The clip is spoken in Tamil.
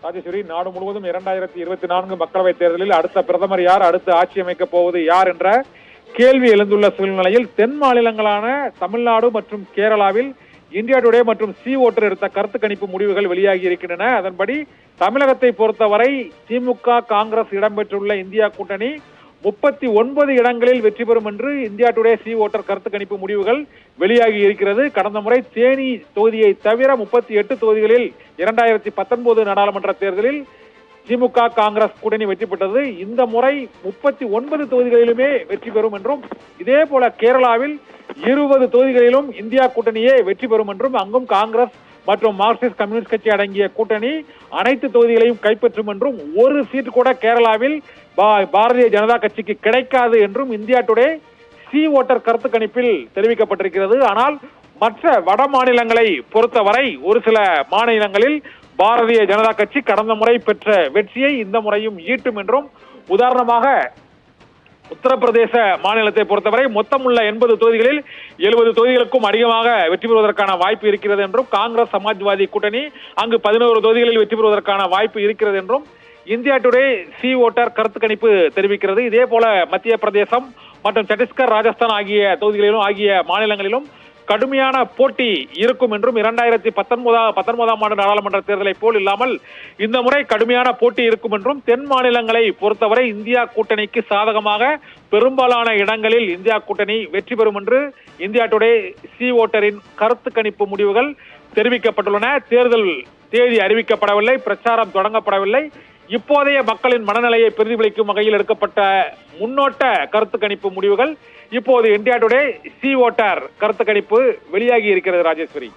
ராஜேஸ்வரி, நாடு முழுவதும் 2024 மக்களவைத் தேர்தலில் அடுத்த பிரதமர் யார், அடுத்து ஆட்சி அமைக்கப் போவது யார் என்ற கேள்வி எழுந்துள்ள சூழ்நிலையில் தென் மாநிலங்களான தமிழ்நாடு மற்றும் கேரளாவில் இந்தியா டுடே மற்றும் சி ஓட்டர் எடுத்த கருத்து கணிப்பு முடிவுகள் வெளியாகி இருக்கின்றன. அதன்படி தமிழகத்தை பொறுத்தவரை திமுக காங்கிரஸ் இடம்பெற்றுள்ள இந்தியா கூட்டணி 39 இடங்களில் வெற்றி பெறும் என்று இந்தியா டுடே சி ஓட்டர் கருத்து கணிப்பு முடிவுகள் வெளியாகி இருக்கிறது. கடந்த முறை தேனி தொகுதியை தவிர 38 தொகுதிகளில் 2019 நாடாளுமன்ற தேர்தலில் திமுக காங்கிரஸ் கூட்டணி வெற்றி பெற்றது. இந்த முறை 39 தொகுதிகளிலுமே வெற்றி பெறும் என்றும், இதே போல கேரளாவில் 20 தொகுதிகளிலும் இந்தியா கூட்டணியே வெற்றி பெறும் என்றும், அங்கும் காங்கிரஸ் மற்றும் மார்க்சிஸ்ட் கம்யூனிஸ்ட் கட்சி அடங்கிய கூட்டணி அனைத்து தொகுதிகளையும் கைப்பற்றும் என்றும், ஒரு சீட் கூட கேரளாவில் பாரதிய ஜனதா கட்சிக்கு கிடைக்காது என்றும் இந்தியா டுடே சி ஓட்டர் கருத்து கணிப்பில் தெரிவிக்கப்பட்டிருக்கிறது. ஆனால் மற்ற வட மாநிலங்களை பொறுத்தவரை ஒரு சில மாநிலங்களில் பாரதிய ஜனதா கட்சி கடந்த முறை பெற்ற வெற்றியை இந்த முறையும் ஈட்டும் என்றும், உதாரணமாக உத்தரப்பிரதேச மாநிலத்தை பொறுத்தவரை மொத்தம் உள்ள 80 தொகுதிகளில் 70 தொகுதிகளுக்கும் அதிகமாக வெற்றி பெறுவதற்கான வாய்ப்பு இருக்கிறது என்றும், காங்கிரஸ் சமாஜ்வாதி கூட்டணி அங்கு 11 தொகுதிகளில் வெற்றி பெறுவதற்கான வாய்ப்பு இருக்கிறது என்றும் இந்தியா டுடே சி ஓட்டர் கருத்து கணிப்பு தெரிவிக்கிறது. இதே போல மத்திய பிரதேசம் மற்றும் சத்தீஸ்கர், ராஜஸ்தான் ஆகிய மாநிலங்களிலும் கடுமையான போட்டி இருக்கும் என்றும், 2019 ஆண்டு நாடாளுமன்ற தேர்தலை போல் இல்லாமல் இந்த முறை கடுமையான போட்டி இருக்கும் என்றும், தென் மாநிலங்களை பொறுத்தவரை இந்தியா கூட்டணிக்கு சாதகமாக பெரும்பாலான இடங்களில் இந்தியா கூட்டணி வெற்றி பெறும் என்று இந்தியா டுடே சி ஓட்டரின் கருத்து கணிப்பு முடிவுகள் தெரிவிக்கப்பட்டுள்ளன. தேர்தல் தேதி அறிவிக்கப்படவில்லை, பிரச்சாரம் தொடங்கப்படவில்லை. இப்போதைய மக்களின் மனநிலையை பிரதிபலிக்கும் வகையில் எடுக்கப்பட்ட முன்னோட்ட கருத்து கணிப்பு முடிவுகள் இப்போது இந்தியா டுடே சி ஓட்டர் கருத்து கணிப்பு வெளியாகி இருக்கிறது. ராஜேஸ்வரி.